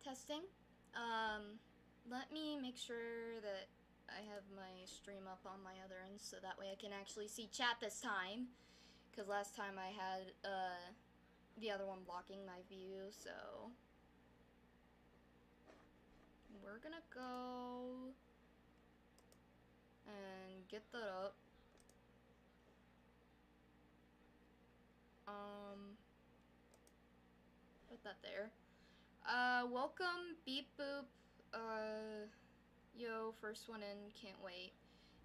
Testing. Let me make sure that I have my stream up on my other end so that way I can actually see chat this time. Because last time I had the other one blocking my view, so we're gonna go and get that up. Put that there. Welcome, Beep Boop. Yo, first one in, can't wait.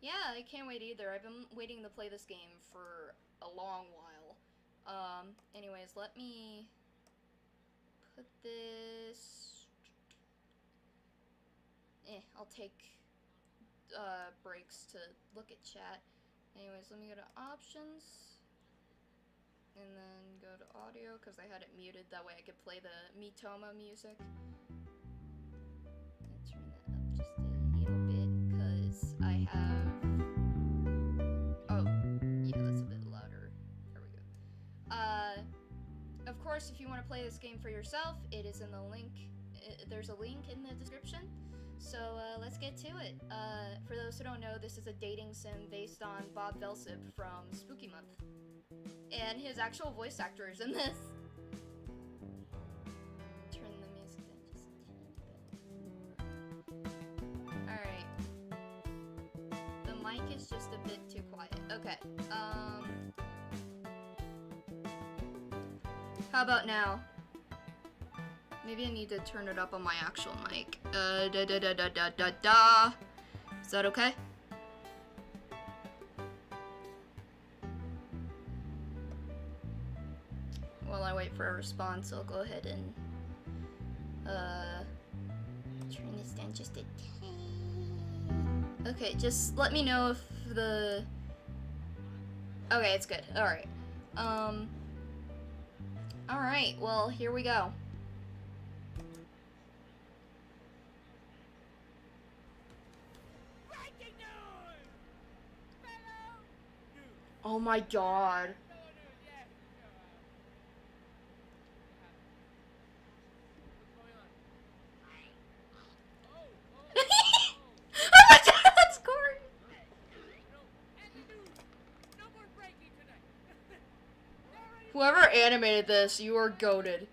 Yeah, I can't wait either. I've been waiting to play this game for a long while. Anyways, let me put this... I'll take, breaks to look at chat. Anyways, let me go to options. And then go to audio, because I had it muted, that way I could play the Mitoma music. Turn that up just a little bit, because I have... Oh, yeah, that's a bit louder. There we go. Of course, if you want to play this game for yourself, it is in the link. There's a link in the description. So, let's get to it. For those who don't know, this is a dating sim based on Bob Velsip from Spooky Month. And his actual voice actor is in this. Turn the music down just a tiny bit. Alright. The mic is just a bit too quiet. Okay, how about now? Maybe I need to turn it up on my actual mic. Is that okay? While I wait for a response, I'll go ahead and turn this down just a tiny. Okay, just let me know if the... Okay, it's good. Alright. Alright, well, here we go. Oh my god. Oh my god, that's Corey! Whoever animated this, you are goated.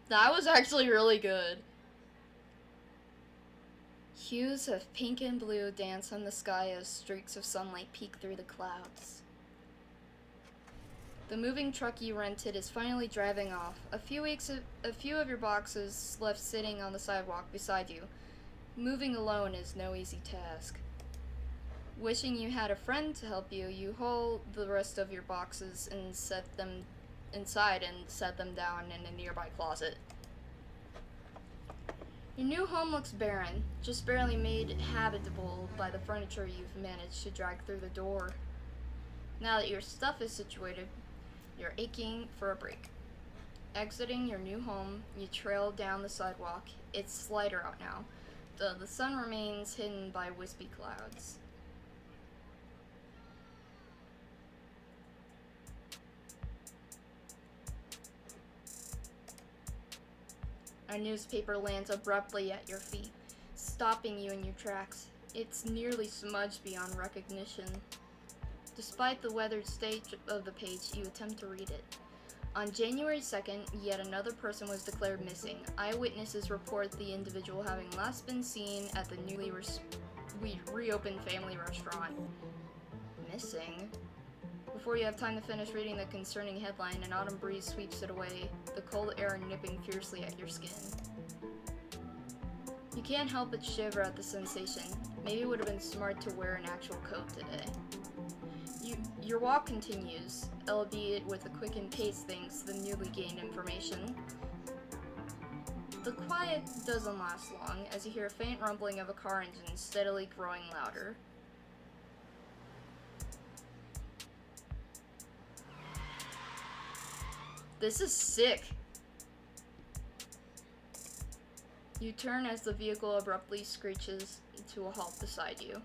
That was actually really good. Hues of pink and blue dance on the sky as streaks of sunlight peek through the clouds. The moving truck you rented is finally driving off. A few of your boxes left sitting on the sidewalk beside you. Moving alone is no easy task. Wishing you had a friend to help you, you haul the rest of your boxes and set them inside and set them down in a nearby closet. Your new home looks barren, just barely made habitable by the furniture you've managed to drag through the door. Now that your stuff is situated, you're aching for a break. Exiting your new home, you trail down the sidewalk. It's lighter out now. The sun remains hidden by wispy clouds. A newspaper lands abruptly at your feet, stopping you in your tracks. It's nearly smudged beyond recognition. Despite the weathered state of the page, you attempt to read it. On January 2nd, yet another person was declared missing. Eyewitnesses report the individual having last been seen at the newly reopened family restaurant. Missing? Before you have time to finish reading the concerning headline, an autumn breeze sweeps it away, the cold air nipping fiercely at your skin. You can't help but shiver at the sensation. Maybe it would have been smart to wear an actual coat today. Your walk continues, albeit with a quickened pace thanks to the newly gained information. The quiet doesn't last long, as you hear a faint rumbling of a car engine steadily growing louder. This is sick. You turn as the vehicle abruptly screeches to a halt beside you.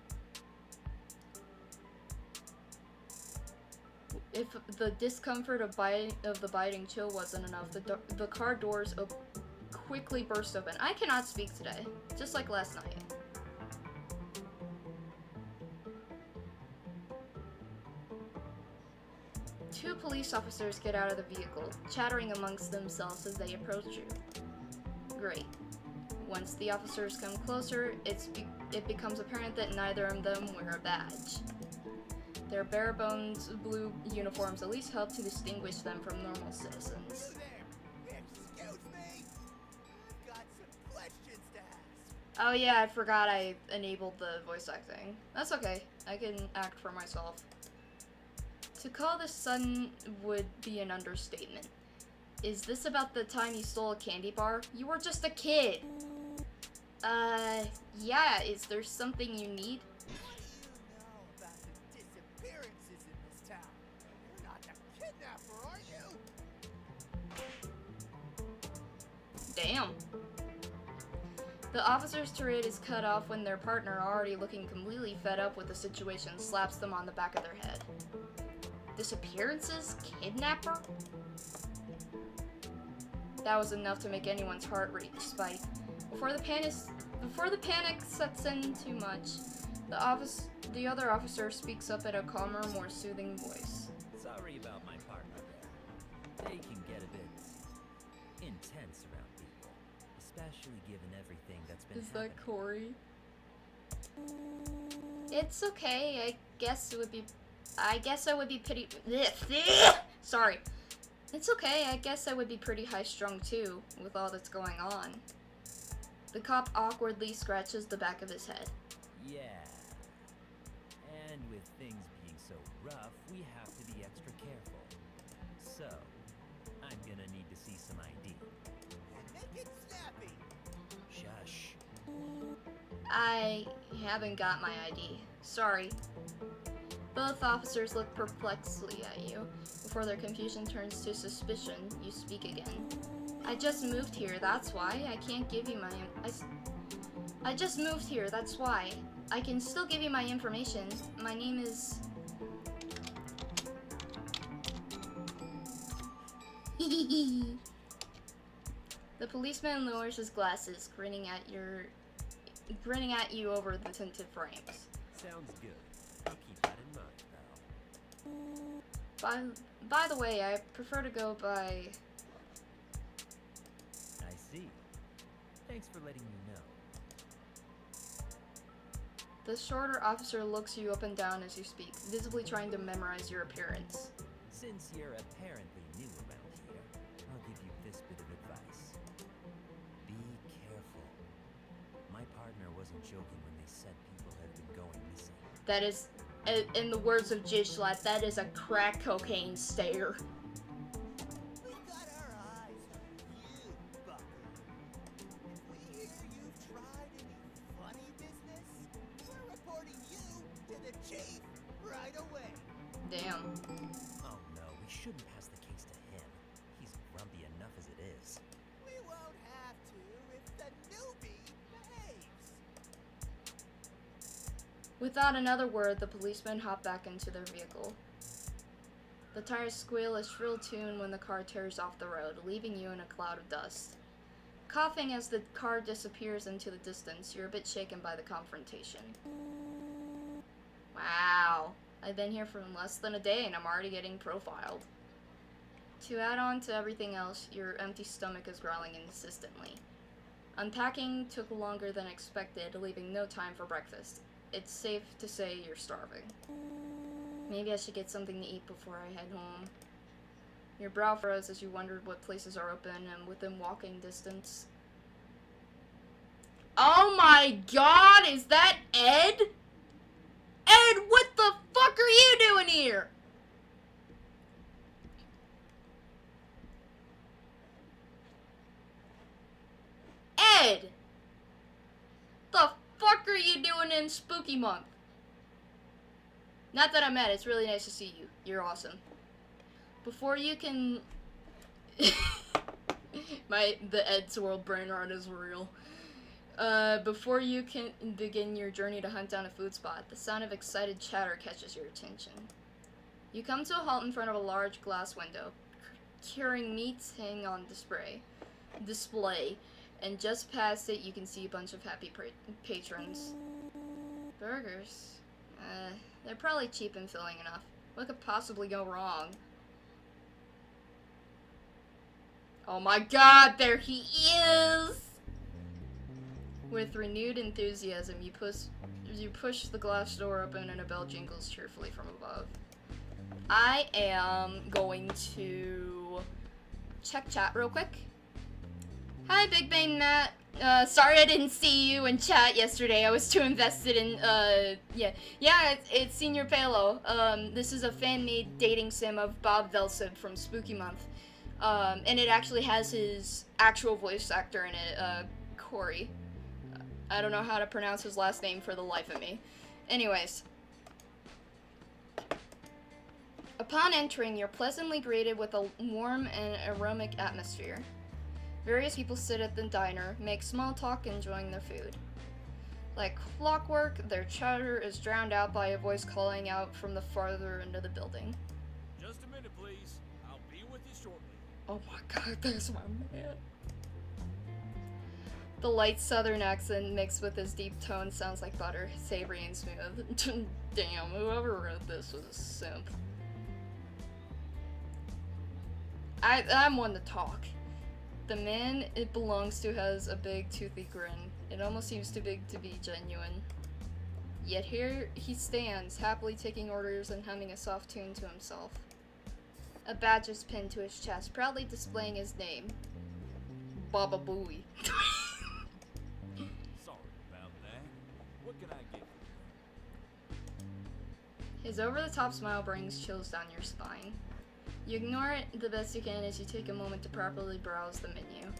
If the discomfort of the biting chill wasn't enough, the car doors quickly burst open. I cannot speak today, just like last night. Two police officers get out of the vehicle, chattering amongst themselves as they approach you. Great. Once the officers come closer, it becomes apparent that neither of them wear a badge. Their bare-bones blue uniforms at least help to distinguish them from normal citizens. Excuse me. I've got some questions to ask. Oh yeah, I forgot I enabled the voice acting. That's okay. I can act for myself. To call this sudden would be an understatement. Is this about the time you stole a candy bar? You were just a kid. Yeah, is there something you need? What do you know about the disappearances in this town? You're not a kidnapper, are you? Damn. The officer's tirade is cut off when their partner, already looking completely fed up with the situation, slaps them on the back of their head. Disappearances? Kidnapper? That was enough to make anyone's heart reach spike. Before the panic sets in too much, the other officer speaks up in a calmer, more soothing voice. Sorry about my partner there. They can get a bit intense around people, especially given everything that's been happening. Is that Corey? It's okay. I guess I would be pretty. Sorry. It's okay. I guess I would be pretty high-strung too, with all that's going on. The cop awkwardly scratches the back of his head. Yeah. And with things being so rough, we have to be extra careful. So, I'm gonna need to see some ID. And make it snappy. Shush. I haven't got my ID. Sorry. Both officers look perplexedly at you. Before their confusion turns to suspicion, you speak again. I just moved here, that's why. I can't give you my... I just moved here, that's why. I can still give you my information. My name is... The policeman lowers his glasses, grinning at you over the tinted frames. Sounds good. I'll keep that in mind, pal. By the way, I prefer to go by... I see. Thanks for letting me know. The shorter officer looks you up and down as you speak, visibly trying to memorize your appearance. Since you're apparently new around here, I'll give you this bit of advice. Be careful. My partner wasn't joking when they said people have been going missing. That is, in the words of Jishlat, that is a crack cocaine stare. We got our eyes on you, Bucker. If we hear you've tried any funny business, we're reporting you to the chief right away. Damn. Oh no, we shouldn't pass the case to him. He's grumpy enough as Without another word, the policemen hop back into their vehicle. The tires squeal a shrill tune when the car tears off the road, leaving you in a cloud of dust. Coughing as the car disappears into the distance, you're a bit shaken by the confrontation. Wow, I've been here for less than a day and I'm already getting profiled. To add on to everything else, your empty stomach is growling insistently. Unpacking took longer than expected, leaving no time for breakfast. It's safe to say you're starving. Maybe I should get something to eat before I head home. Your brow furrows as you wondered what places are open and within walking distance. Oh my god, is that Ed? Ed, what the fuck are you doing here? Ed! The fuck are you doing in Spooky Month? Not that I'm mad, it's really nice to see you. You're awesome. Before you can... the Ed's World brain rot is real. Before you can begin your journey to hunt down a food spot, the sound of excited chatter catches your attention. You come to a halt in front of a large glass window, carrying meats hanging on display, and just past it you can see a bunch of happy patrons. Burgers? They're probably cheap and filling enough. What could possibly go wrong? Oh my god, there he is! With renewed enthusiasm, you push the glass door open and a bell jingles cheerfully from above. I am going to check chat real quick. Hi, Big Bang Matt. Sorry I didn't see you in chat yesterday. I was too invested in, yeah, it's Senior Palo. This is a fan-made dating sim of Bob Velsid from Spooky Month. And it actually has his actual voice actor in it, Corey. I don't know how to pronounce his last name for the life of me. Anyways. Upon entering, you're pleasantly greeted with a warm and aromatic atmosphere. Various people sit at the diner, make small talk, enjoying their food. Like clockwork, their chatter is drowned out by a voice calling out from the farther end of the building. Just a minute, please. I'll be with you shortly. Oh my god, there's my man. The light southern accent mixed with his deep tone sounds like butter, savory and smooth. Damn, whoever wrote this was a simp. I'm one to talk. The man it belongs to has a big, toothy grin. It almost seems too big to be genuine. Yet here he stands, happily taking orders and humming a soft tune to himself. A badge is pinned to his chest, proudly displaying his name. Baba Booey. Sorry about that. What can I get for you? His over-the-top smile brings chills down your spine. You ignore it the best you can as you take a moment to properly browse the menu.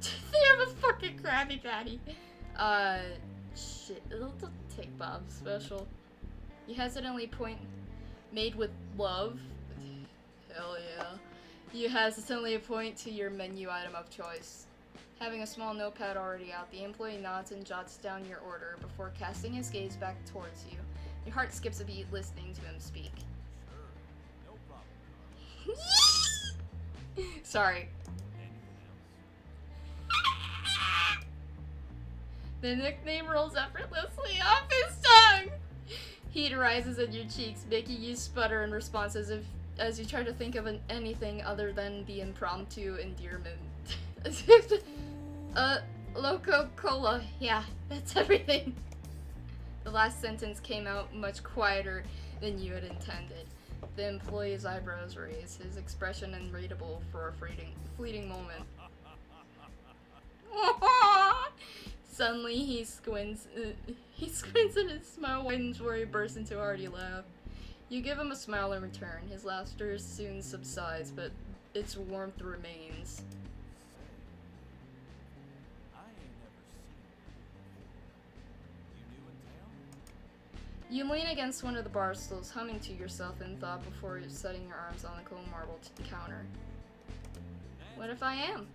They have a fucking Krabby Patty. Shit, it'll take Bob's special. You hesitantly point, made with love. Hell yeah. You hesitantly point to your menu item of choice. Having a small notepad already out, the employee nods and jots down your order before casting his gaze back towards you. Your heart skips a beat listening to him speak. Sure, no problem. Sorry. Anything else? The nickname rolls effortlessly off his tongue! Heat rises in your cheeks, making you sputter in response as you try to think of anything other than the impromptu endearment. Loco Cola. Yeah, that's everything. The last sentence came out much quieter than you had intended. The employee's eyebrows raised, his expression unreadable for a fleeting moment. Suddenly he squints and his smile widens where he bursts into a hearty laugh. You give him a smile in return. His laughter soon subsides, but its warmth remains. You lean against one of the bar stools, humming to yourself in thought before setting your arms on the cold marble counter. What if I am?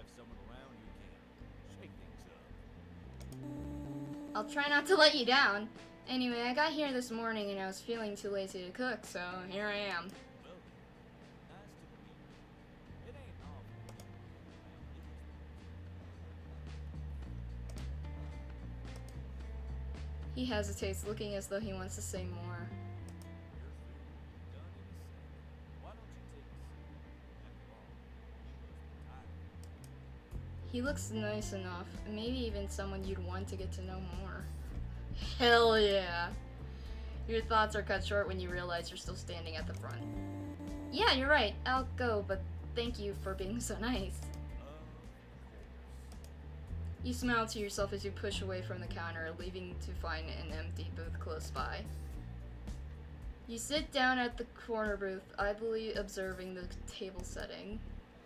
have someone around who can shake things up. I'll try not to let you down. Anyway, I got here this morning and I was feeling too lazy to cook, so here I am. Well, nice to meet you. It ain't awful. He hesitates, looking as though he wants to say more. Your food done in a second. Why don't you take a seat? After all, you must be tired. He looks nice enough, maybe even someone you'd want to get to know more. Hell yeah. Your thoughts are cut short when you realize you're still standing at the front. Yeah, you're right. I'll go, but thank you for being so nice. You smile to yourself as you push away from the counter, leaving to find an empty booth close by. You sit down at the corner booth, idly observing the table setting.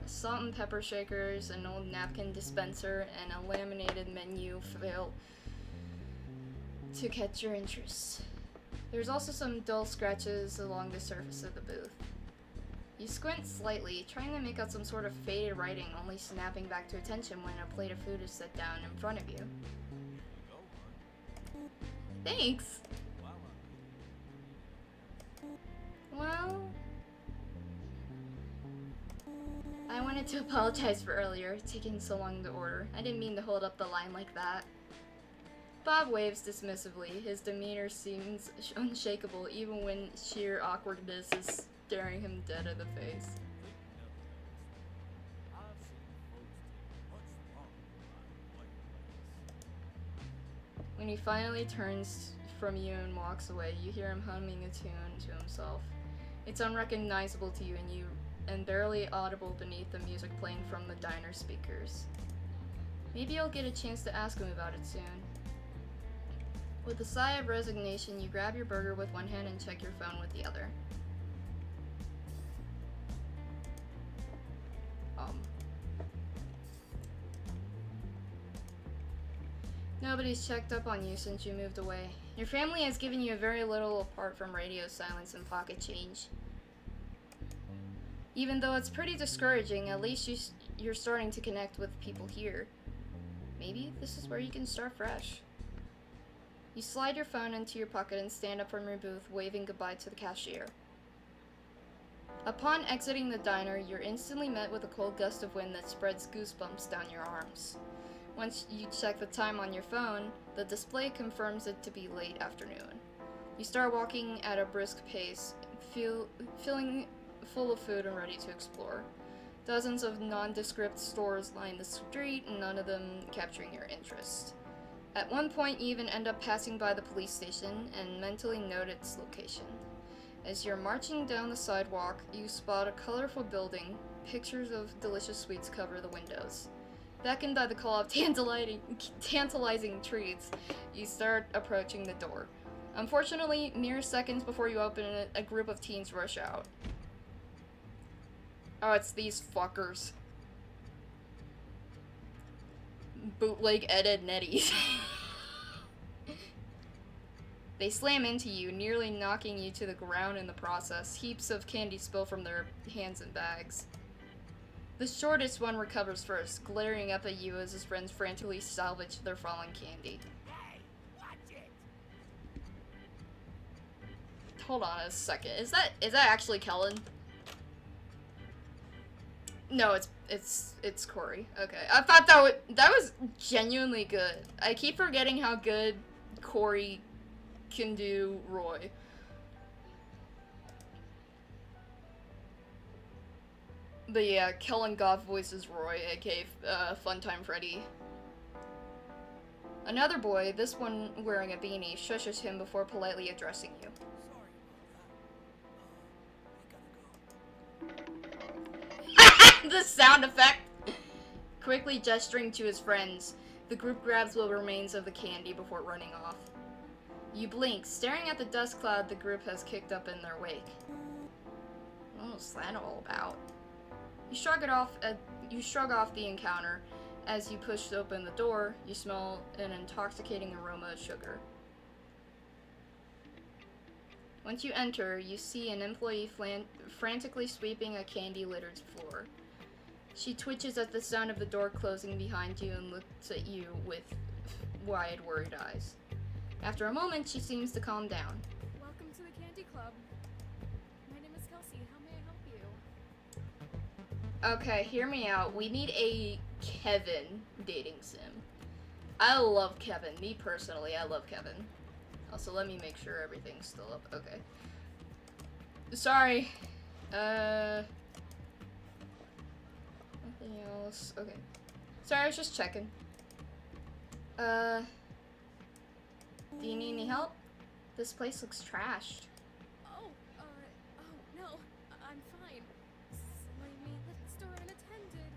Salt and pepper shakers, an old napkin dispenser, and a laminated menu fail to catch your interest. There's also some dull scratches along the surface of the booth. You squint slightly, trying to make out some sort of faded writing, only snapping back to attention when a plate of food is set down in front of you. Here you go, hon. Thanks! While I'm Well, I wanted to apologize for earlier, taking so long to order. I didn't mean to hold up the line like that. Bob waves dismissively. His demeanor seems unshakable even when sheer awkwardness is staring him dead in the face. I've seen folks take much longer than my When he finally turns from you and walks away, you hear him humming a tune to himself. It's unrecognizable to you and barely audible beneath the music playing from the diner speakers. Maybe you'll get a chance to ask him about it soon. With a sigh of resignation, you grab your burger with one hand and check your phone with the other. Nobody's checked up on you since you moved away. Your family has given you very little apart from radio silence and pocket change. Even though it's pretty discouraging, at least you're starting to connect with people here. Maybe this is where you can start fresh. You slide your phone into your pocket and stand up from your booth, waving goodbye to the cashier. Upon exiting the diner, you're instantly met with a cold gust of wind that spreads goosebumps down your arms. Once you check the time on your phone, the display confirms it to be late afternoon. You start walking at a brisk pace, feeling full of food and ready to explore. Dozens of nondescript stores line the street, none of them capturing your interest. At one point, you even end up passing by the police station and mentally note its location. As you're marching down the sidewalk, you spot a colorful building. Pictures of delicious sweets cover the windows. Beckoned by the call of tantalizing treats, you start approaching the door. Unfortunately, mere seconds before you open it, a group of teens rush out. Oh, it's these fuckers. Bootleg Ed Netties. They slam into you, nearly knocking you to the ground in the process. Heaps of candy spill from their hands and bags. The shortest one recovers first, glaring up at you as his friends frantically salvage their fallen candy. Hey, watch it! Hold on a second. Is that actually Kellen? No, it's Corey. Okay, I thought that was genuinely good. I keep forgetting how good Corey can do Roy. But yeah, Kellen Goff voices Roy, aka Funtime Freddy. Another boy, this one wearing a beanie, shushes him before politely addressing you. Sorry about that. The sound effect! Quickly gesturing to his friends, the group grabs what remains of the candy before running off. You blink, staring at the dust cloud the group has kicked up in their wake. What's that all about? You shrug off the encounter. As you push open the door, you smell an intoxicating aroma of sugar. Once you enter, you see an employee frantically sweeping a candy-littered floor. She twitches at the sound of the door closing behind you and looks at you with wide, worried eyes. After a moment, she seems to calm down. Welcome to the Candy Club. My name is Kelsey. How may I help you? Okay, hear me out. We need a Kevin dating sim. I love Kevin. Me personally, I love Kevin. Also, let me make sure everything's still up. Okay. Sorry. Nothing else. Okay. Sorry, I was just checking. Do you need any help? This place looks trashed. Oh, no. I'm fine. Silly me, left the store unattended.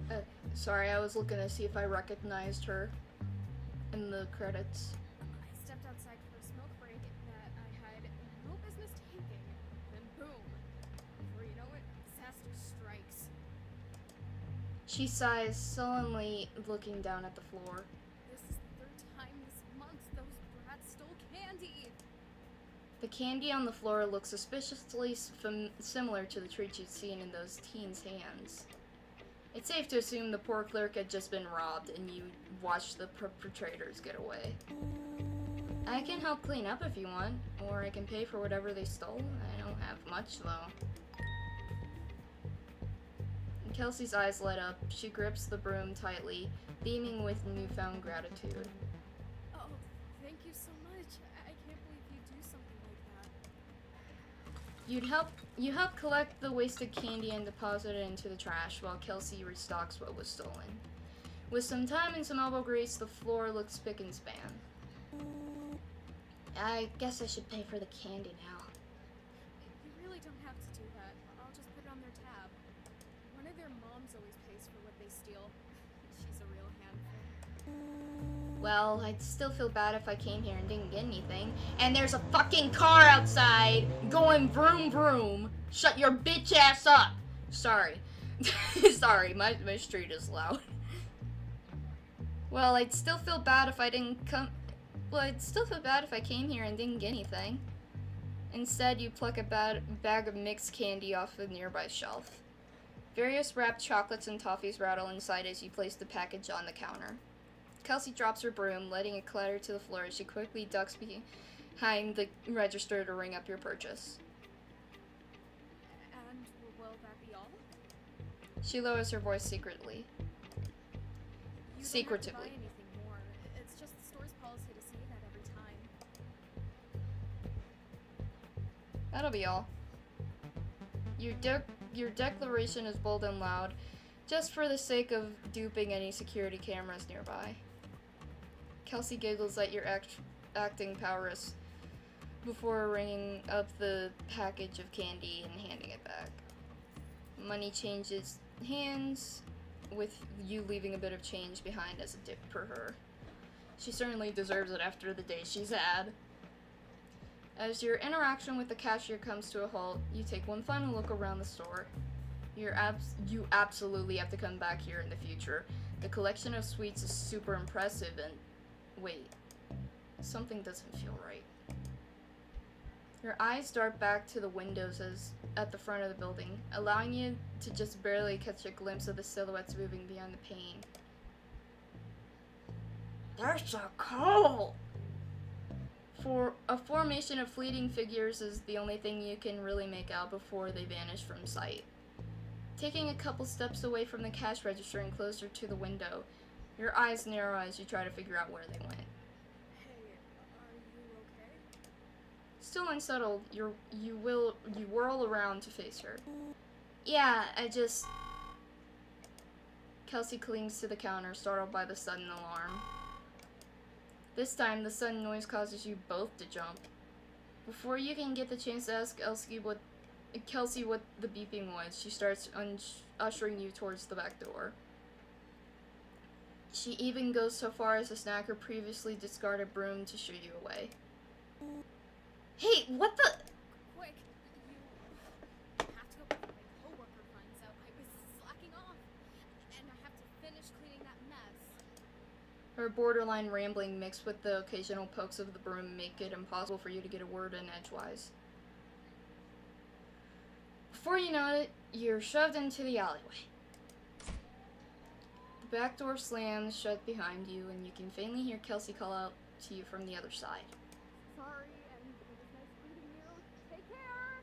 Again. Sorry, I was looking to see if I recognized her in the credits. I stepped outside for a smoke break that I had no business taking. Then boom. Before you know it, disaster strikes. She sighs, sullenly looking down at the floor. This is the third time this month those brats stole candy. The candy on the floor looks suspiciously similar to the treat you'd seen in those teens' hands. It's safe to assume the poor clerk had just been robbed and you watched the perpetrators get away. I can help clean up if you want, or I can pay for whatever they stole. I don't have much, though. Kelsey's eyes light up. She grips the broom tightly, beaming with newfound gratitude. Oh, thank you so much. I can't believe you'd do something like that. You help collect the wasted candy and deposit it into the trash while Kelsey restocks what was stolen. With some time and some elbow grease, the floor looks spick and span. I guess I should pay for the candy now. You really don't have to do that. I'll just put it on their tab. One of their moms always pays for what they steal. She's a real handful. Well, I'd still feel bad if I came here and didn't get anything. And there's a fucking car outside going vroom vroom. Shut your bitch ass up. Sorry. Sorry, my street is loud. Well, I'd still feel bad if I didn't come. Well, I'd still feel bad if I came here and didn't get anything. Instead, you pluck a bag of mixed candy off the nearby shelf. Various wrapped chocolates and toffees rattle inside as you place the package on the counter. Kelsey drops her broom, letting it clatter to the floor as she quickly ducks behind the register to ring up your purchase. And will that be all? She lowers her voice secretly. You Secretively. don't have to buy anything more. It's just the store's policy to say that every time. That'll be all. Your declaration is bold and loud, just for the sake of duping any security cameras nearby. Kelsey giggles at your acting prowess before ringing up the package of candy and handing it back. Money changes hands, with you leaving a bit of change behind as a tip for her. She certainly deserves it after the day she's had. As your interaction with the cashier comes to a halt, you take one final look around the store. You absolutely have to come back here in the future. The collection of sweets is super impressive and... Wait. Something doesn't feel right. Your eyes dart back to the windows at the front of the building, allowing you to just barely catch a glimpse of the silhouettes moving beyond the pane. They're so cool! For a formation of fleeting figures is the only thing you can really make out before they vanish from sight. Taking a couple steps away from the cash register and closer to the window, your eyes narrow as you try to figure out where they went. Hey, are you okay? Still unsettled, you whirl around to face her. Yeah, Kelsey clings to the counter, startled by the sudden alarm. This time, the sudden noise causes you both to jump. Before you can get the chance to ask Kelsey what the beeping was, she starts ushering you towards the back door. She even goes so far as to snag her previously discarded broom to shoo you away. Hey, what the? Quick, you have to go before my coworker finds out I was slacking off, and I have to finish cleaning that mess. Her borderline rambling mixed with the occasional pokes of the broom make it impossible for you to get a word in edgewise. Before you know it, you're shoved into the alleyway. The back door slams shut behind you, and you can faintly hear Kelsey call out to you from the other side. Sorry, and it was nice meeting you. Take care!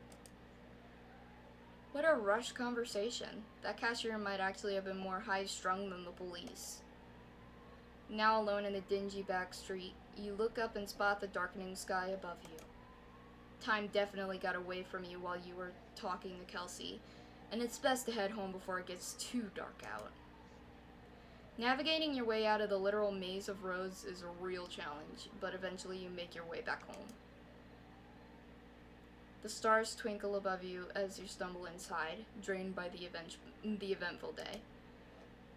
What a rushed conversation. That cashier might actually have been more high-strung than the police. Now alone in the dingy back street, you look up and spot the darkening sky above you. Time definitely got away from you while you were talking to Kelsey, and it's best to head home before it gets too dark out. Navigating your way out of the literal maze of roads is a real challenge, but eventually you make your way back home. The stars twinkle above you as you stumble inside, drained by the eventful day.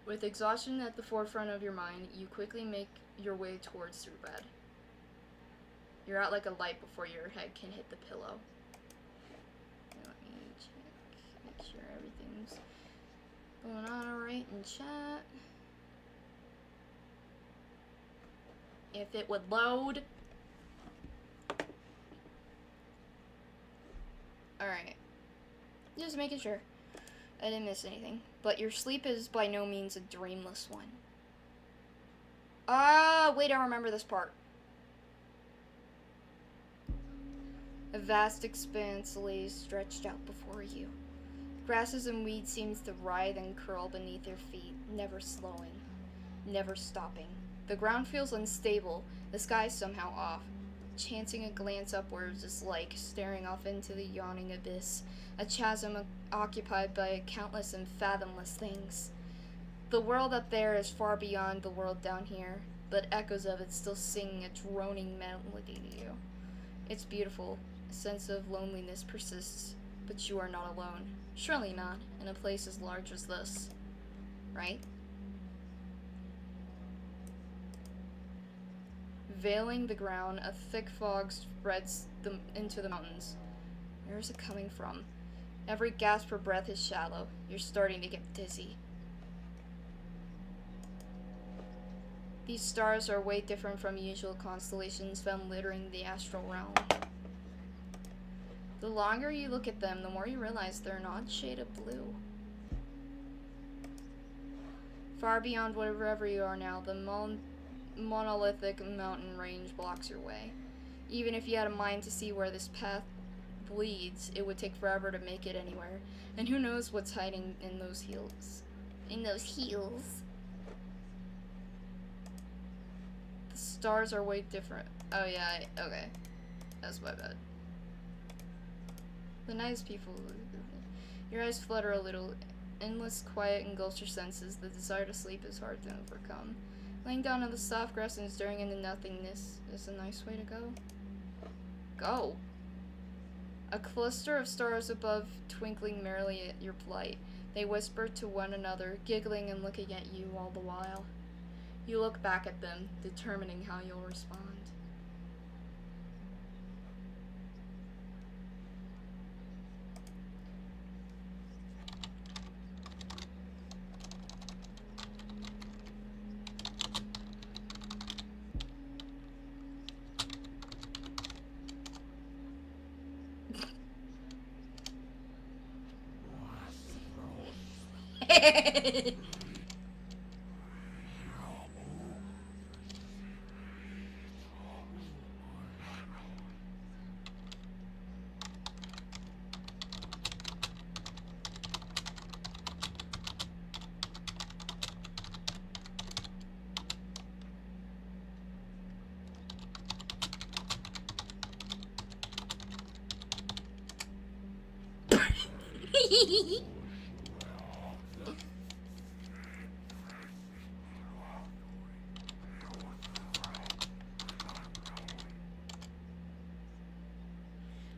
With exhaustion at the forefront of your mind, you quickly make your way towards your bed. You're out like a light before your head can hit the pillow. Let me check, make sure everything's going on alright in chat. If it would load. Alright. Just making sure I didn't miss anything. But your sleep is by no means a dreamless one. Wait, I remember this part. A vast expanse lays stretched out before you. Grasses and weeds seems to writhe and curl beneath your feet, never slowing, never stopping. The ground feels unstable, the sky is somehow off. Chancing a glance upwards is like staring off into the yawning abyss, a chasm occupied by countless and fathomless things. The world up there is far beyond the world down here, but echoes of it still sing a droning melody to you. It's beautiful. A sense of loneliness persists, but you are not alone. Surely not, in a place as large as this. Right? Veiling the ground, a thick fog spreads into the mountains. Where is it coming from? Every gasp for breath is shallow. You're starting to get dizzy. These stars are way different from usual constellations found littering the astral realm. The longer you look at them, the more you realize they're an odd shade of blue. Far beyond wherever you are now, the monolithic mountain range blocks your way. Even if you had a mind to see where this path bleeds, it would take forever to make it anywhere. And who knows what's hiding in those heels. The stars are way different. Oh yeah, okay. That's my bad. The night is peaceful. Your eyes flutter a little. Endless quiet engulfs your senses. The desire to sleep is hard to overcome. Laying down on the soft grass and staring into nothingness is a nice way to go. Go! A cluster of stars above twinkling merrily at your plight. They whisper to one another, giggling and looking at you all the while. You look back at them, determining how you'll respond.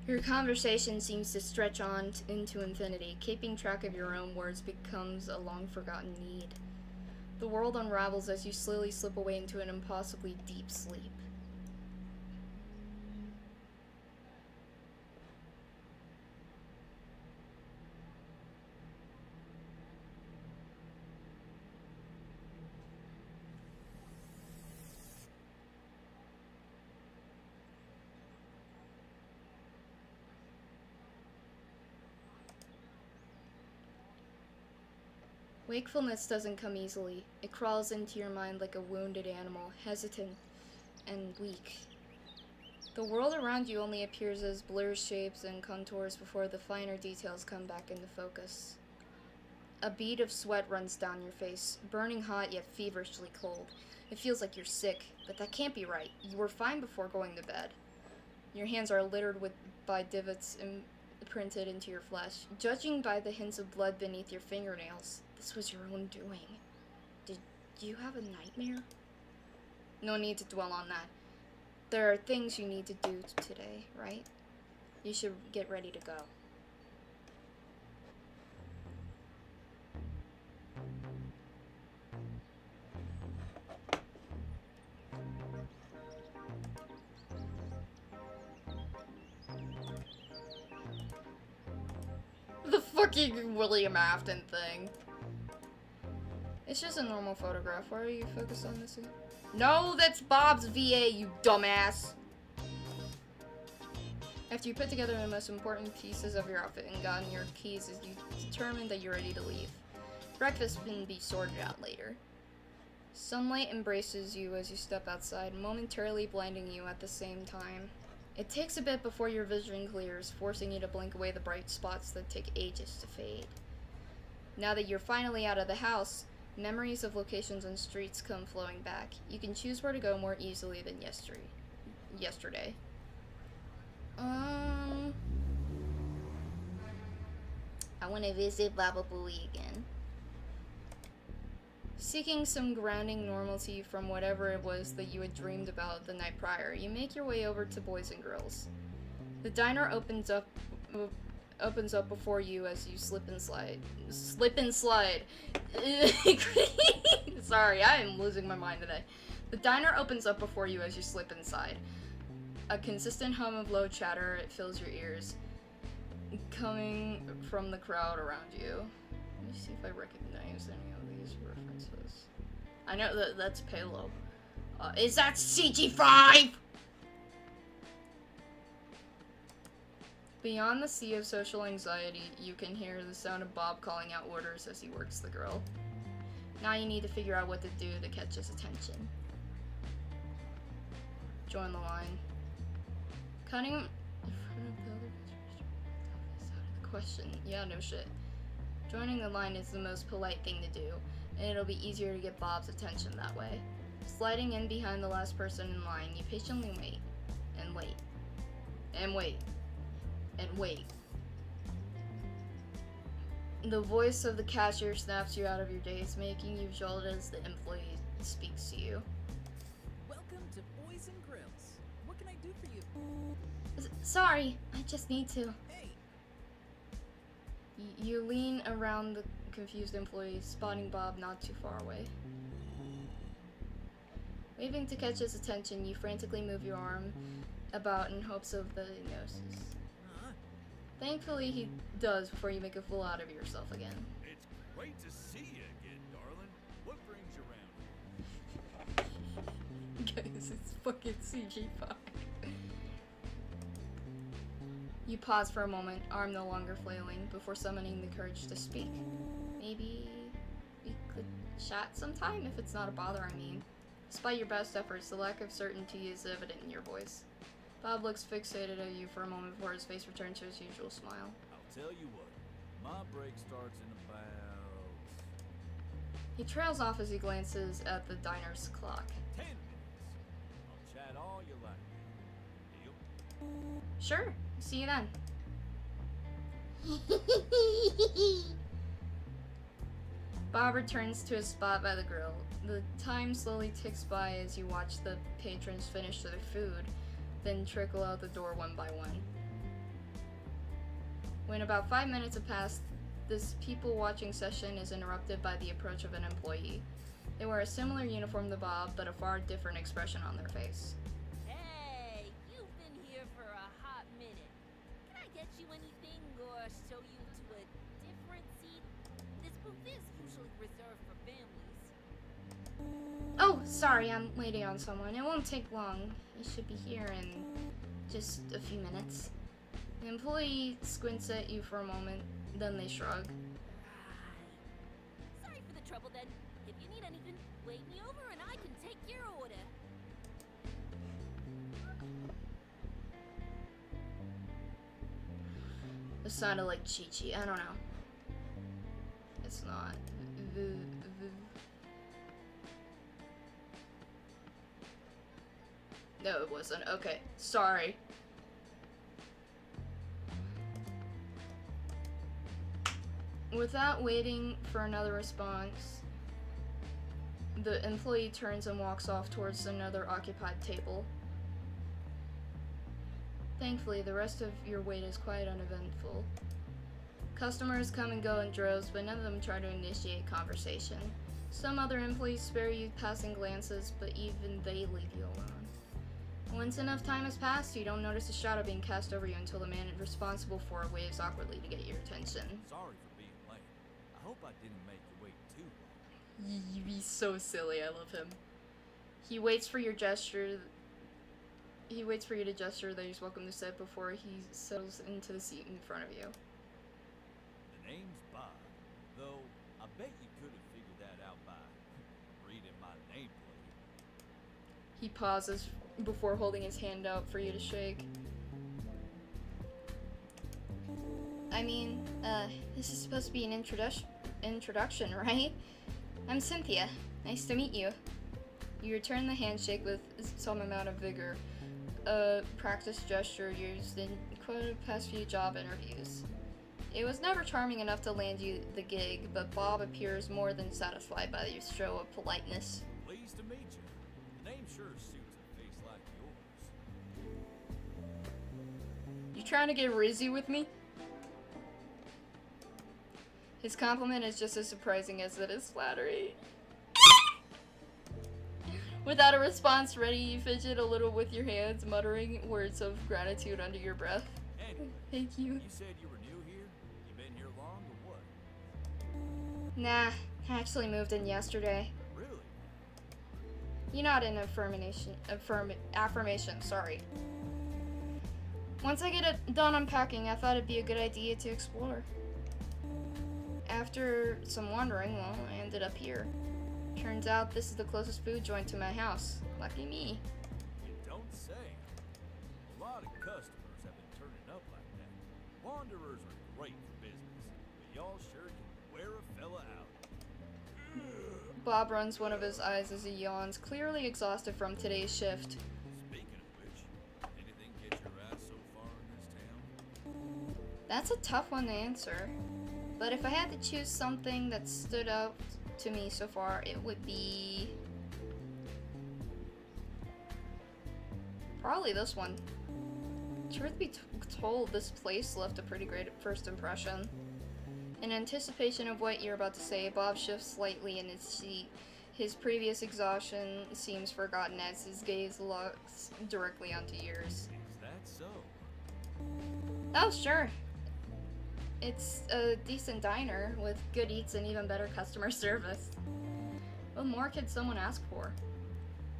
Your conversation seems to stretch on into infinity. Keeping track of your own words becomes a long-forgotten need. The world unravels as you slowly slip away into an impossibly deep sleep. Wakefulness doesn't come easily. It crawls into your mind like a wounded animal, hesitant and weak. The world around you only appears as blurred shapes and contours before the finer details come back into focus. A bead of sweat runs down your face, burning hot yet feverishly cold. It feels like you're sick, but that can't be right. You were fine before going to bed. Your hands are littered by divots imprinted into your flesh. Judging by the hints of blood beneath your fingernails, this was your own doing. Did you have a nightmare? No need to dwell on that. There are things you need to do today, right? You should get ready to go. The fucking William Afton thing. It's just a normal photograph. Why are you focused on this again? No, that's Bob's VA, you dumbass. After you put together the most important pieces of your outfit and gotten your keys, you determine that you're ready to leave. Breakfast can be sorted out later. Sunlight embraces you as you step outside, momentarily blinding you at the same time. It takes a bit before your vision clears, forcing you to blink away the bright spots that take ages to fade. Now that you're finally out of the house, memories of locations and streets come flowing back. You can choose where to go more easily than yesterday. I want to visit Baba Booey again. Seeking some grounding normalcy from whatever it was that you had dreamed about the night prior, you make your way over to Boys and Girls. The diner opens up before you as you slip and slide. Sorry, I am losing my mind today. The diner opens up before you as you slip inside. A consistent hum of low chatter, it fills your ears, coming from the crowd around you. Let me see if I recognize any of these references. I know that's Palo. Is that CG5? Beyond the sea of social anxiety, you can hear the sound of Bob calling out orders as he works the girl. Now you need to figure out what to do to catch his attention. Join the line. Cutting in front of the other is out of the question. Yeah, no shit. Joining the line is the most polite thing to do, and it'll be easier to get Bob's attention that way. Sliding in behind the last person in line, you patiently wait, and wait, and wait, and wait. The voice of the cashier snaps you out of your daze, making you jolt as the employee speaks to you. Welcome to Boys and Grills. What can I do for you? Sorry, I just need to. Hey, You lean around the confused employee, spotting Bob not too far away. Waving to catch his attention, you frantically move your arm about in hopes of the notices. Thankfully, he does before you make a fool out of yourself again. it's great to see you again, darling. What brings you around? Guys, it's fucking CG5. You pause for a moment, arm no longer flailing, before summoning the courage to speak. Maybe we could chat sometime, if it's not a bother, I mean. Despite your best efforts, the lack of certainty is evident in your voice. Bob looks fixated at you for a moment before his face returns to his usual smile. I'll tell you what. My break starts in about He trails off as he glances at the diner's clock. 10 minutes. I'll chat all you like. Deal? Sure, see you then. Bob returns to his spot by the grill. The time slowly ticks by as you watch the patrons finish their food, then trickle out the door one by one. When about 5 minutes have passed, this people-watching session is interrupted by the approach of an employee. They wear a similar uniform to Bob, but a far different expression on their face. Hey, you've been here for a hot minute. Can I get you anything or show you to a different seat? This booth is usually reserved for families. Oh, sorry, I'm waiting on someone. It won't take long. It should be here in just a few minutes. The employee squints at you for a moment, then they shrug. Sorry trouble then. If you need anything, wave me over and I can take your order. It sounded like Chi-Chi. I don't know. It's not. No, it wasn't. Okay, sorry. Without waiting for another response, the employee turns and walks off towards another occupied table. Thankfully, the rest of your wait is quite uneventful. Customers come and go in droves, but none of them try to initiate conversation. Some other employees spare you passing glances, but even they leave you alone. Once enough time has passed, you don't notice a shadow being cast over you until the man responsible for it waves awkwardly to get your attention. Sorry for being late. I hope I didn't make you wait too long. He's so silly, I love him. He waits for your gesture. He waits for you to gesture that he's welcome to sit before he settles into the seat in front of you. The name's Bob, though I bet you could have figured that out by reading my nameplate. He pauses before holding his hand out for you to shake. I mean, this is supposed to be an introduction, right? I'm Cynthia. Nice to meet you. You return the handshake with some amount of vigor, a practice gesture used in quite a past few job interviews. It was never charming enough to land you the gig, but Bob appears more than satisfied by your show of politeness. Pleased to meet you. The name sure suits a face like yours. You trying to get rizzy with me? His compliment is just as surprising as it is flattery. Without a response ready, you fidget a little with your hands, muttering words of gratitude under your breath. Anyway, Thank you. you said you were new here? You been here long or what? Nah, I actually moved in yesterday. Really? You're not in affirmation, sorry. Once I get it done unpacking, I thought it'd be a good idea to explore. After some wandering, well, I ended up here. Turns out this is the closest food joint to my house. Lucky me. You don't say. A lot of customers have been turning up like that. Wanderers are great for business, but y'all sure can wear a fella out. Bob runs one of his eyes as he yawns, clearly exhausted from today's shift. Speaking of which, anything catch your eye so far in this town? That's a tough one to answer. But if I had to choose something that stood out to me so far, it would be probably this one. Truth be told, this place left a pretty great first impression. In anticipation of what you're about to say, Bob shifts slightly in his seat. His previous exhaustion seems forgotten as his gaze looks directly onto yours. Is that so? Oh, sure. It's a decent diner with good eats and even better customer service. What more could someone ask for?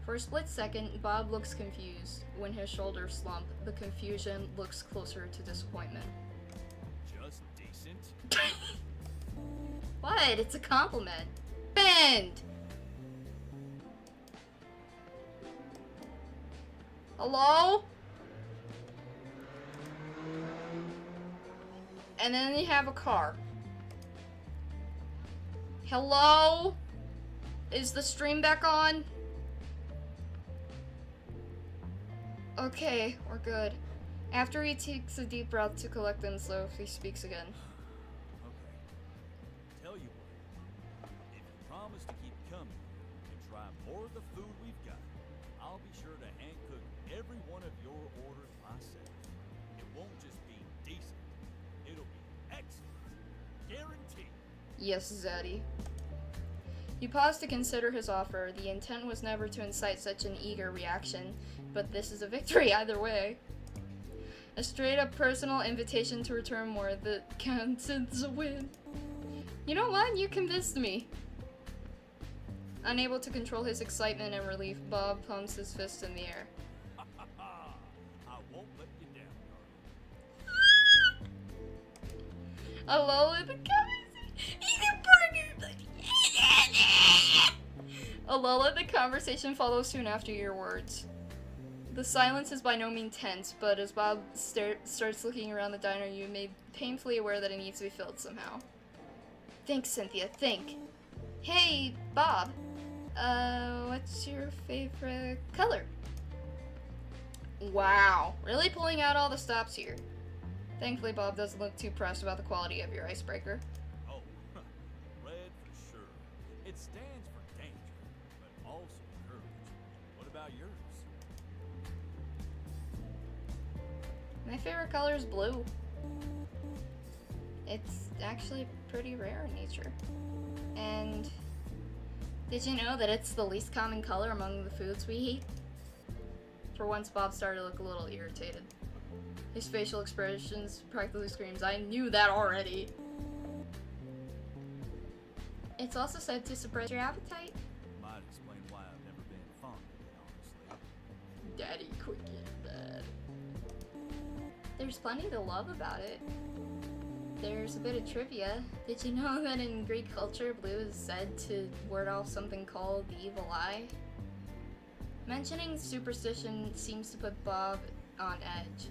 For a split second, Bob looks confused. When his shoulders slump, the confusion looks closer to disappointment. Just decent? What? It's a compliment. Bend! Hello? And then you have a car. Hello? Is the stream back on? Okay, we're good. After he takes a deep breath to collect himself, he speaks again. Okay. Tell you what. If you promise to keep coming and try more of the food we've got, I'll be sure to hand cook every one of your orders myself. It won't just be decent. It'll be excellent. Guaranteed. Yes, Zaddy. You pause to consider his offer. The intent was never to incite such an eager reaction, but this is a victory either way. A straight-up personal invitation to return more that counts as a win. You know what? You convinced me. Unable to control his excitement and relief, Bob pumps his fist in the air. I won't let you down, darling. Hello, the guys. Eat a burger. A lull in the conversation follows soon after your words. The silence is by no means tense, but as Bob starts looking around the diner, you may be painfully aware that it needs to be filled somehow. Think, Cynthia, think. Hey, Bob. What's your favorite color? Wow, really pulling out all the stops here. Thankfully, Bob doesn't look too pressed about the quality of your icebreaker. Oh, red for sure. It stands for danger, but also courage. What about yours? My favorite color is blue. It's actually pretty rare in nature. And did you know that it's the least common color among the foods we eat? For once, Bob started to look a little irritated. His facial expressions practically screams, "I knew that already." It's also said to suppress your appetite. Might explain why I've never been fond of it, honestly. Daddy, quit getting that. There's plenty to love about it. There's a bit of trivia. Did you know that in Greek culture, blue is said to ward off something called the evil eye? Mentioning superstition seems to put Bob on edge.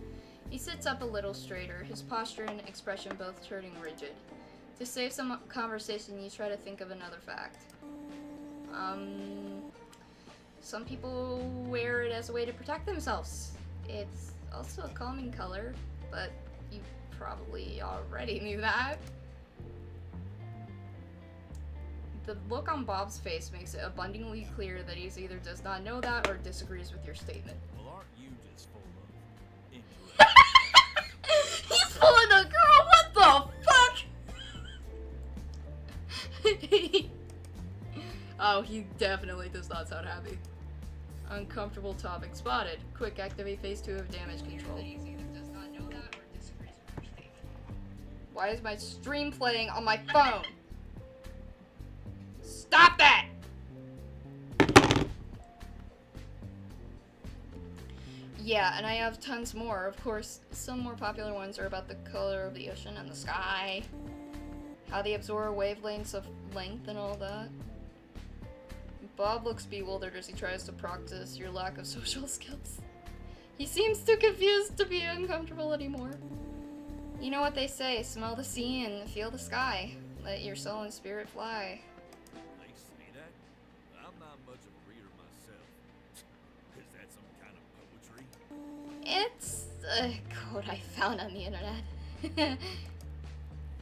He sits up a little straighter, his posture and expression both turning rigid. To save some conversation, you try to think of another fact. Some people wear it as a way to protect themselves. It's also a calming color, but you probably already knew that. The look on Bob's face makes it abundantly clear that he either does not know that or disagrees with your statement. Well, aren't you just full of incorrect? He's pulling a girl, what the fuck? Oh, he definitely does not sound happy. Uncomfortable topic spotted. Quick activate phase 2 of damage control. Why is my stream playing on my phone? Stop that! Yeah, and I have tons more. Of course, some more popular ones are about the color of the ocean and the sky, how they absorb wavelengths of length and all that. Bob looks bewildered as he tries to practice your lack of social skills. He seems too confused to be uncomfortable anymore. You know what they say, smell the sea and feel the sky. Let your soul and spirit fly. They say that? I'm not much of a reader myself. Is that some kind of poetry? It's a quote I found on the internet.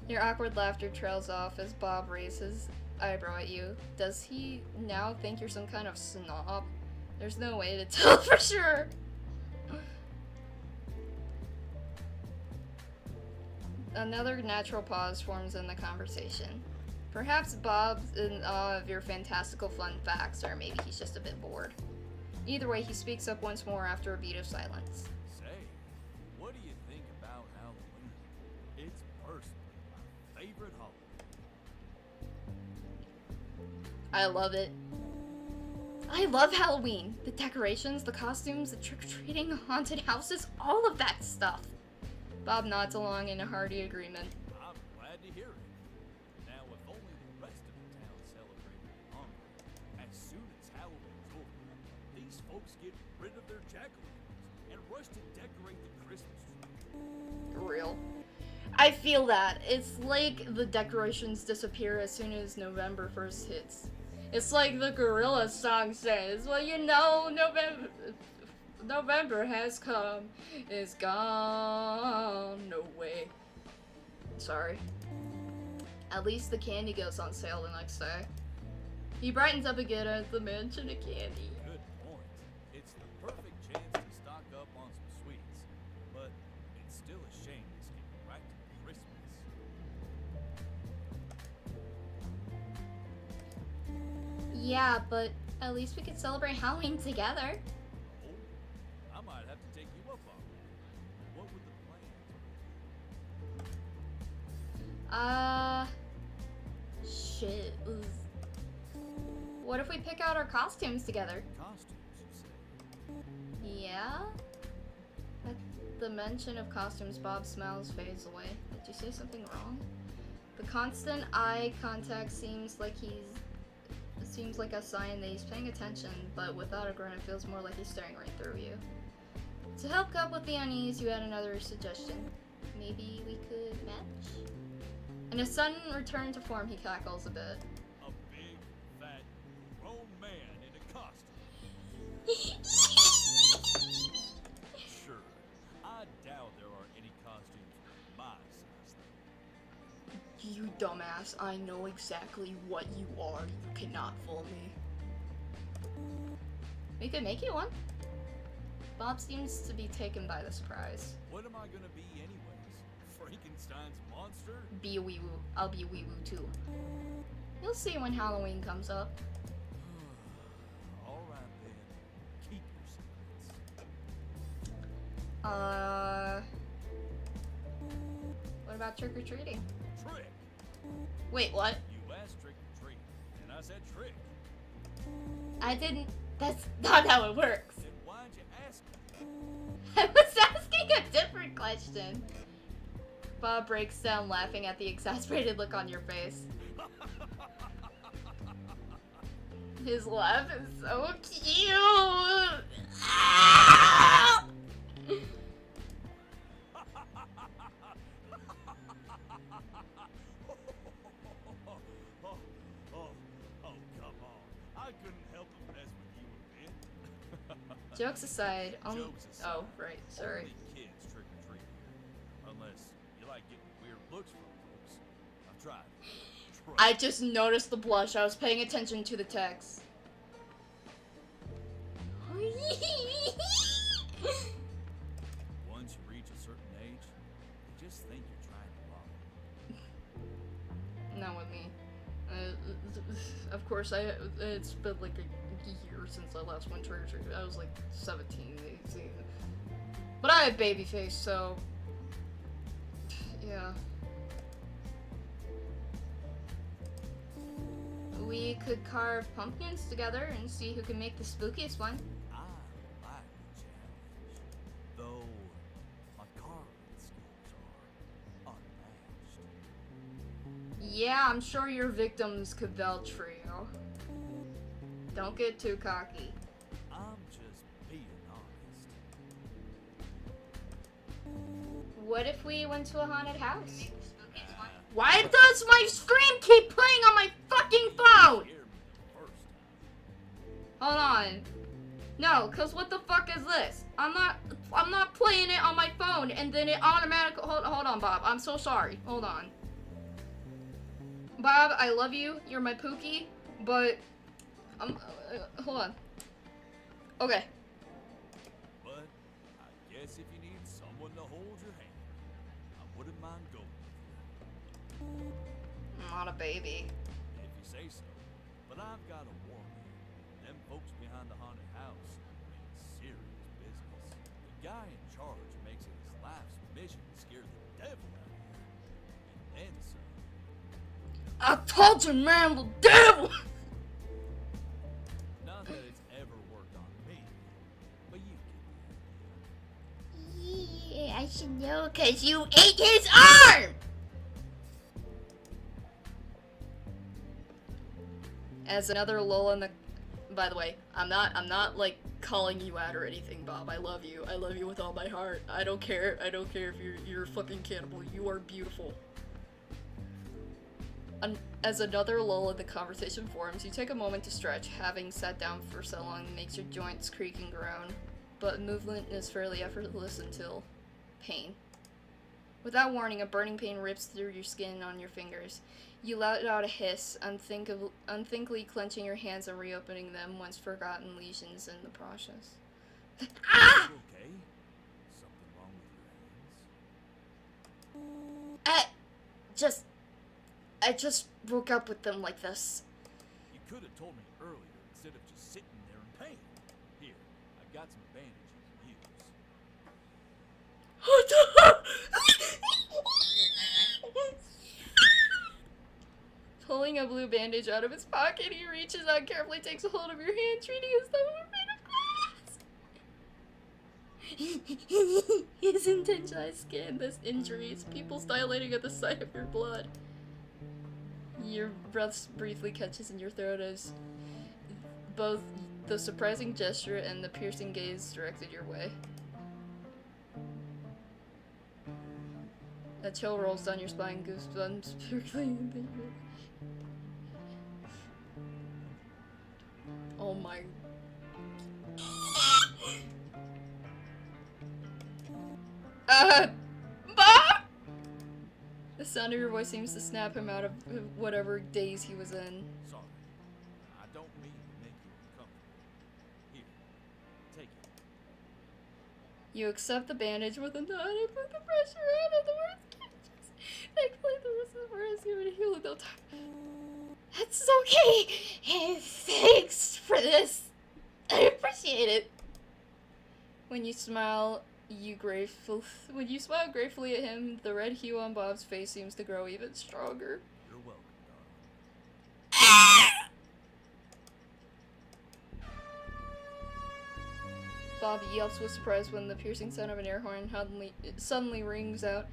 Your awkward laughter trails off as Bob raises eyebrow at you. Does he now think you're some kind of snob? There's no way to tell for sure. Another natural pause forms in the conversation. Perhaps Bob's in awe of your fantastical fun facts, or maybe he's just a bit bored. Either way, he speaks up once more after a beat of silence. Say, what do you think about Halloween? It's personally my favorite holiday. I love it. I love Halloween. The decorations, the costumes, the trick-or-treating, haunted houses, all of that stuff. Bob nods along in a hearty agreement. I'm glad to hear it. Now, if only the rest of the town celebrated it longer. As soon as Halloween's over, these folks get rid of their jack-o'-lanterns and rush to decorate the Christmas tree. Real. I feel that. It's like the decorations disappear as soon as November 1st hits. It's like the Gorilla song says, well, you know, November has come, is gone, no way. Sorry. At least the candy goes on sale the next day. He brightens up again at the mention of candy. Good point. It's the perfect chance to stock up on some sweets, but it's still a shame to skip right to Christmas. Yeah, but at least we could celebrate Halloween together. Oh, I might have to take you up on that. What would the plan be? Shit. What if we pick out our costumes together? Costumes, you say? Yeah? At the mention of costumes, Bob's smiles fades away. Did you say something wrong? The constant eye contact seems like he's It seems like a sign that he's paying attention, but without a grin, it feels more like he's staring right through you. To help cope with the unease, you had another suggestion. Maybe we could match? In a sudden return to form, he cackles a bit. A big, fat, grown man in a costume. Sure, I doubt there are any costumes my size though. You dumbass, I know exactly what you are. You cannot fool me. We could make you one. Bob seems to be taken by the surprise. What am I gonna be anyways? Frankenstein's monster? Be a wee woo. I'll be a wee woo too. You'll see when Halloween comes up. Alright then. Keep your secrets. What about trick-or-treating? Trick! Wait, what? You asked trick or treat, and I said trick. I didn't. That's not how it works. Then why'd you ask me? I was asking a different question. Bob breaks down laughing at the exasperated look on your face. His laugh is so cute. Ah! Oh, come on. I couldn't help but mess with you a bit. Jokes aside, Jokes aside, oh right, sorry. Only kids trick or treat here. Unless you like getting weird looks from folks. I've tried. I just noticed the blush. I was paying attention to the text. Once you reach a certain age, you just think you're trying to love. Not with me. Of course, it's been like a year since I last went trick or treating. I was like 17, 18. But I have baby face, so yeah. We could carve pumpkins together and see who can make the spookiest one. I like the challenge. Though my carving skills are unmatched. Yeah, I'm sure your victims could vouch for you. Don't get too cocky. I'm just being honest. What if we went to a haunted house? Uh, Why does my screen keep playing on my fucking phone? Scared me the first time. Hold on. No, cause what the fuck is this? I'm not playing it on my phone and then it automatically hold on, Bob. I'm so sorry. Hold on. Bob, I love you. You're my Pookie, but hold on. Okay. But I guess if you need someone to hold your hand, I wouldn't mind going with you. I'm not a baby. If you say so. But I've got to warn you. Them folks behind the haunted house mean serious business. The guy in charge makes it his life's mission to scare the devil out of here. And then some. I told you, man, the devil! Not that it's ever worked on me, but you get the idea. Yeah, I should know, cause you ate his arm! As another lull in the... By the way, I'm not like calling you out or anything, Bob. I love you. I love you with all my heart. I don't care. I don't care if you're a fucking cannibal. You are beautiful. As another lull in the conversation forms, you take a moment to stretch. Having sat down for so long makes your joints creak and groan, but movement is fairly effortless until pain. Without warning, a burning pain rips through your skin on your fingers. You let out a hiss, unthinkingly clenching your hands and reopening them, once forgotten lesions in the process. Ah! You okay? Something wrong with your hands? I just broke up with them like this. You could have told me earlier instead of just sitting there in pain. Here, I've got some bandages to use. Pulling a blue bandage out of his pocket, he reaches out carefully, takes a hold of your hand, treating his thumb made of glass. His intense skin, this injuries, pupils dilating at the sight of your blood. Your breath briefly catches in your throat as both the surprising gesture and the piercing gaze directed your way. A chill rolls down your spine, goosebumps prickling in your... Oh my... Bob! The sound of your voice seems to snap him out of whatever daze he was in. Sorry. I don't mean to make you uncomfortable. Here, take it. You accept the bandage with a nod and put the pressure on, and the words catches. Thankfully, the rest of the words you would heal in no time. That's okay. Hey, thanks for this. I appreciate it. When you smile gratefully at him, the red hue on Bob's face seems to grow even stronger. You're welcome, darling. Bob yelps with surprise when the piercing sound of an air horn suddenly rings out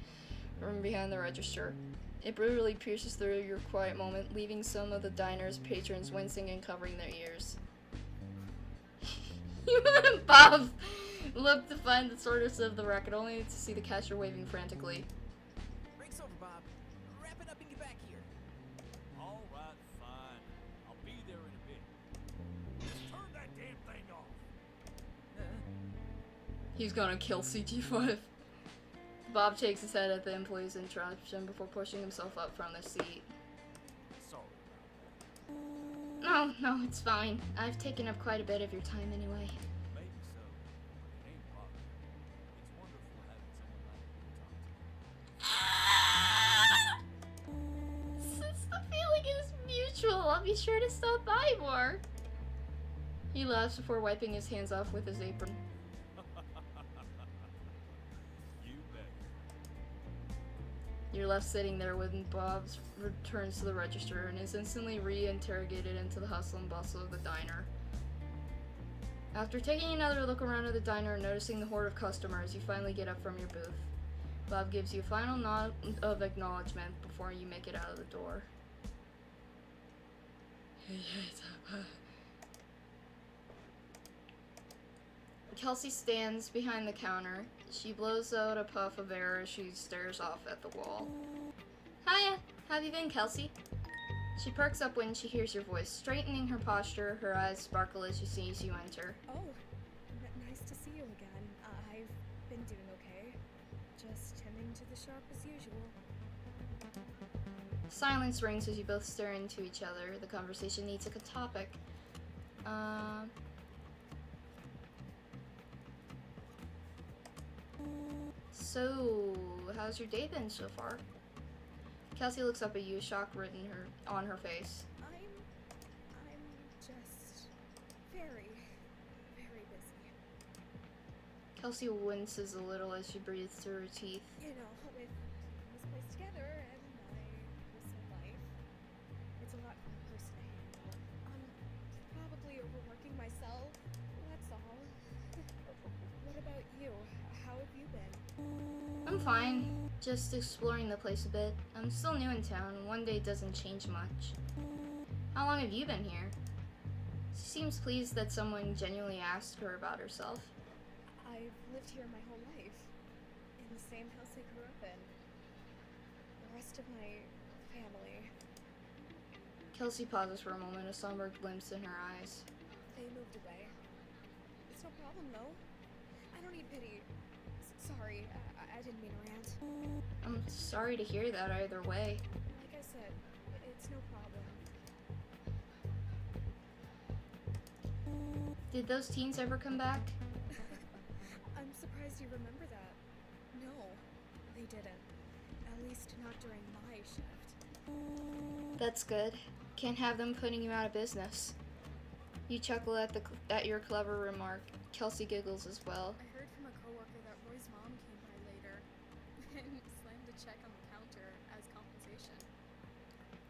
from behind the register. It brutally pierces through your quiet moment, leaving some of the diner's patrons wincing and covering their ears. Bob looked to find the source of the racket, only to see the cashier waving frantically. Break's over, Bob. Wrap it up and get back here. All right, fine. I'll be there in a bit. Just turn that damn thing off. He's gonna kill CG5. Bob shakes his head at the employee's interruption before pushing himself up from the seat. Sorry about that. No, it's fine. I've taken up quite a bit of your time anyway. Maybe so, but it ain't bothering me. It's wonderful having someone like you to talk to. Since the feeling is mutual, I'll be sure to stop by more. He laughs before wiping his hands off with his apron. You bet. You're left sitting there when Bob returns to the register and is instantly re-interrogated into the hustle and bustle of the diner. After taking another look around at the diner and noticing the horde of customers, you finally get up from your booth. Bob gives you a final nod of acknowledgement before you make it out of the door. Kelsey stands behind the counter. She blows out a puff of air as she stares off at the wall. Hiya, how have you been, Kelsey? She perks up when she hears your voice, straightening her posture. Her eyes sparkle as she sees you enter. Oh, nice to see you again. I've been doing okay. Just tending to the shop as usual. Silence rings as you both stare into each other. The conversation needs a topic. So, how's your day been so far? Kelsey looks up at you, shock written on her face. I'm just very, very busy. Kelsey winces a little as she breathes through her teeth. You know, with this place together and my personal life, it's a lot for a person to handle. I'm probably overworking myself, that's all. What about you? How have you been? I'm fine. Just exploring the place a bit. I'm still new in town. One day doesn't change much. How long have you been here? She seems pleased that someone genuinely asked her about herself. I've lived here my whole life, in the same house I grew up in. The rest of my family, Kelsey pauses for a moment, a somber glimpse in her eyes. they moved away. It's no problem, though. I don't need pity. Sorry, I didn't mean to rant. I'm sorry to hear that either way. Like I said, it's no problem. Did those teens ever come back? I'm surprised you remember that. No, they didn't. At least not during my shift. That's good. Can't have them putting you out of business. You chuckle at your clever remark. Kelsey giggles as well. I heard from a coworker that Roy's mom came by later and slammed a check on the counter as compensation.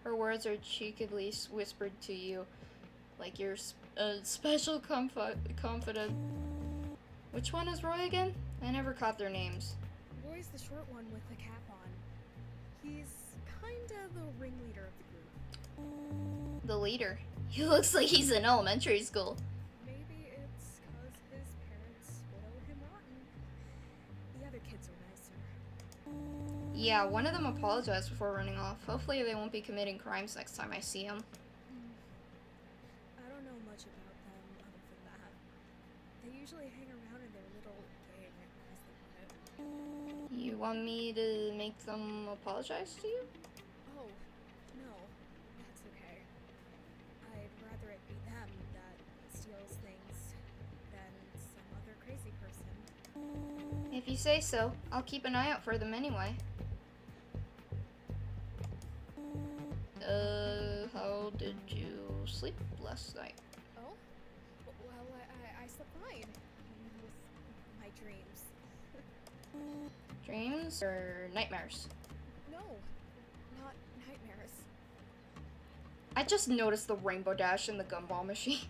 Her words are cheekily whispered to you, like you're a special confidant. Which one is Roy again? I never caught their names. Roy's the short one with the cap on. He's kinda the ringleader of the group. The leader. He looks like he's in elementary school. Maybe it's cause his parents spoiled him rotten. The other kids are nicer. Yeah, one of them apologized before running off. Hopefully they won't be committing crimes next time I see them. I don't know much about them other than that. They usually hang around in their little gang, as they put it. You want me to make them apologize to you? Oh, no. That's okay. I'd rather it be them that steals things than some other crazy person. If you say so, I'll keep an eye out for them anyway. How did you sleep last night? Oh? Well, I slept fine. With my dreams. Dreams or nightmares? No, not nightmares. I just noticed the rainbow dash in the gumball machine.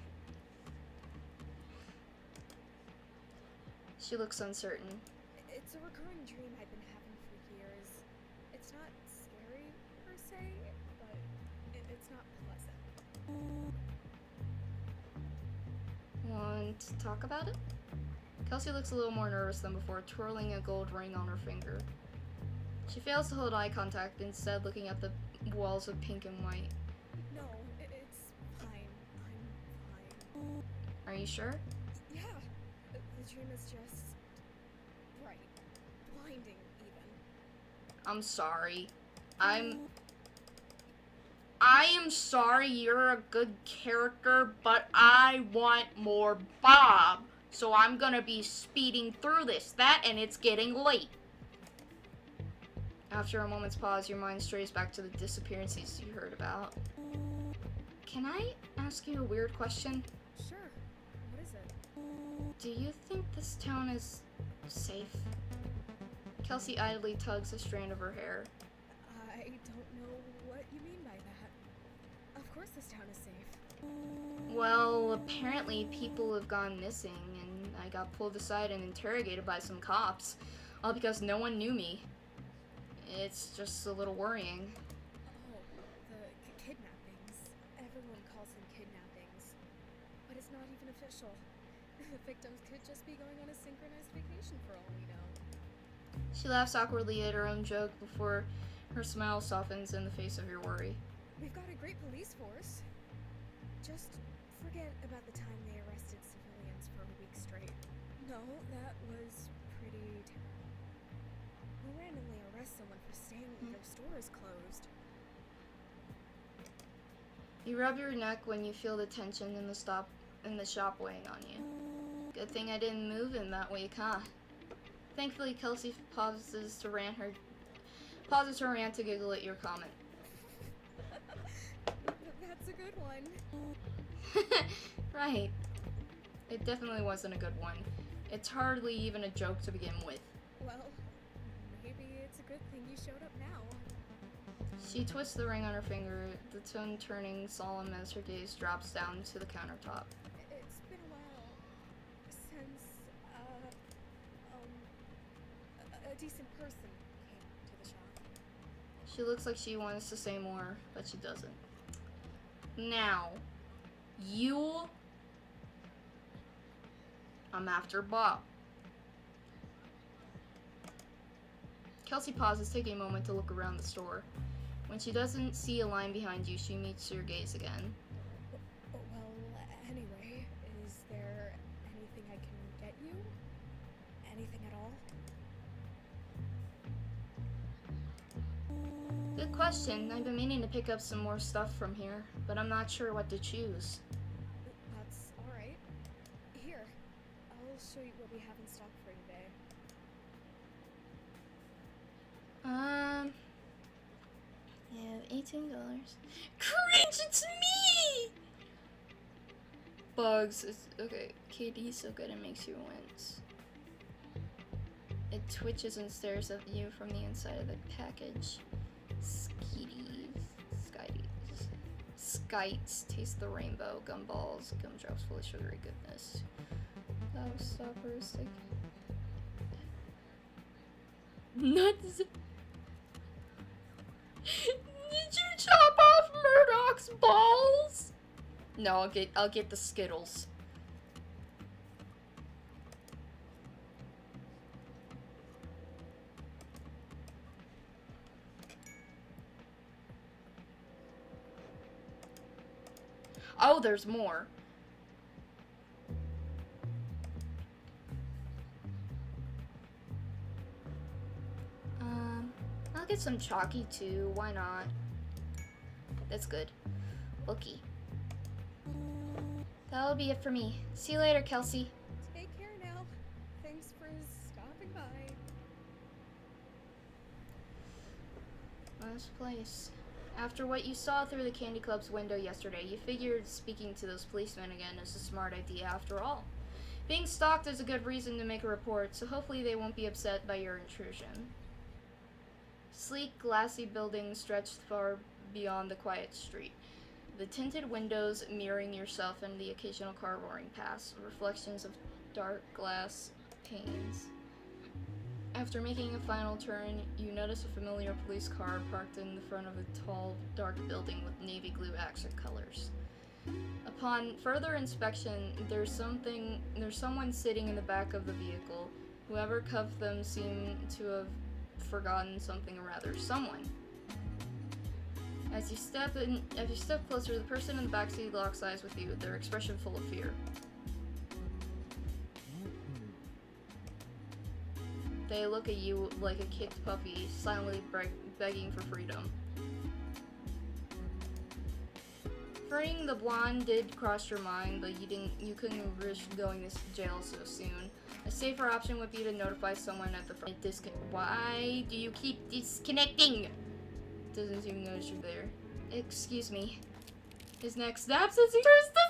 She looks uncertain. It's a recurring dream I've been having for years. It's not scary per se, but it's not pleasant. Want to talk about it? Kelsey looks a little more nervous than before, twirling a gold ring on her finger. She fails to hold eye contact, instead looking at the walls of pink and white. No, it's fine. I'm fine. Are you sure? Yeah, the dream is just bright, blinding even. I'm sorry. I am sorry you're a good character, but I want more Bob. So I'm gonna be speeding through this, and it's getting late. After a moment's pause, your mind strays back to the disappearances you heard about. Can I ask you a weird question? Sure. What is it? Do you think this town is safe? Kelsey idly tugs a strand of her hair. I don't know what you mean by that. Of course this town is safe. Well, apparently people have gone missing, and I got pulled aside and interrogated by some cops, all because no one knew me. It's just a little worrying. Oh, the kidnappings. Everyone calls them kidnappings. But it's not even official. The victims could just be going on a synchronized vacation for all we know. She laughs awkwardly at her own joke before her smile softens in the face of your worry. We've got a great police force. Just forget about the time they arrested civilians for a week straight. No, that was pretty terrible. Who randomly arrests someone for staying when their store is closed? You rub your neck when you feel the tension in the shop weighing on you. Good thing I didn't move in that week, huh? Thankfully, Kelsey pauses her rant to giggle at your comment. That's a good one. Right. It definitely wasn't a good one. It's hardly even a joke to begin with. Well, maybe it's a good thing you showed up now. She twists the ring on her finger, the tone turning solemn as her gaze drops down to the countertop. It's been a while since, a decent person came to the shop. She looks like she wants to say more, but she doesn't. Now, I'm after Bob. Kelsey pauses, taking a moment to look around the store. When she doesn't see a line behind you, she meets your gaze again. Well, anyway, is there anything I can get you? Anything at all? Good question. I've been meaning to pick up some more stuff from here, but I'm not sure what to choose. That's alright. Here, I'll show you what we have in stock for today. Yeah, $18. Cringe, it's me! Bugs. Okay, KD's so good it makes you wince. It twitches and stares at you from the inside of the package. Skites taste the rainbow. Gumballs, gumdrops full of sugary goodness. Stoppers, like nuts. Did you chop off Murdoch's balls? No, I'll get the Skittles. Oh, there's more. I'll get some chalky too. Why not? That's good. Okay. That'll be it for me. See you later, Kelsey. Take care now. Thanks for stopping by. Nice place. After what you saw through the Candy Club's window yesterday, you figured speaking to those policemen again is a smart idea after all. Being stalked is a good reason to make a report, so hopefully they won't be upset by your intrusion. Sleek, glassy buildings stretched far beyond the quiet street. The tinted windows mirroring yourself and the occasional car roaring past, reflections of dark glass panes. After making a final turn, you notice a familiar police car parked in the front of a tall, dark building with navy blue accent colors. Upon further inspection, there's someone sitting in the back of the vehicle. Whoever cuffed them seemed to have forgotten something or rather someone. As you step closer, the person in the backseat locks eyes with you, their expression full of fear. They look at you like a kicked puppy, silently begging for freedom. Freeing the blonde did cross your mind, but you couldn't risk going to jail so soon. A safer option would be to notify someone at the front. Why do you keep disconnecting? Doesn't even notice you're there. Excuse me. His neck snaps as he turns to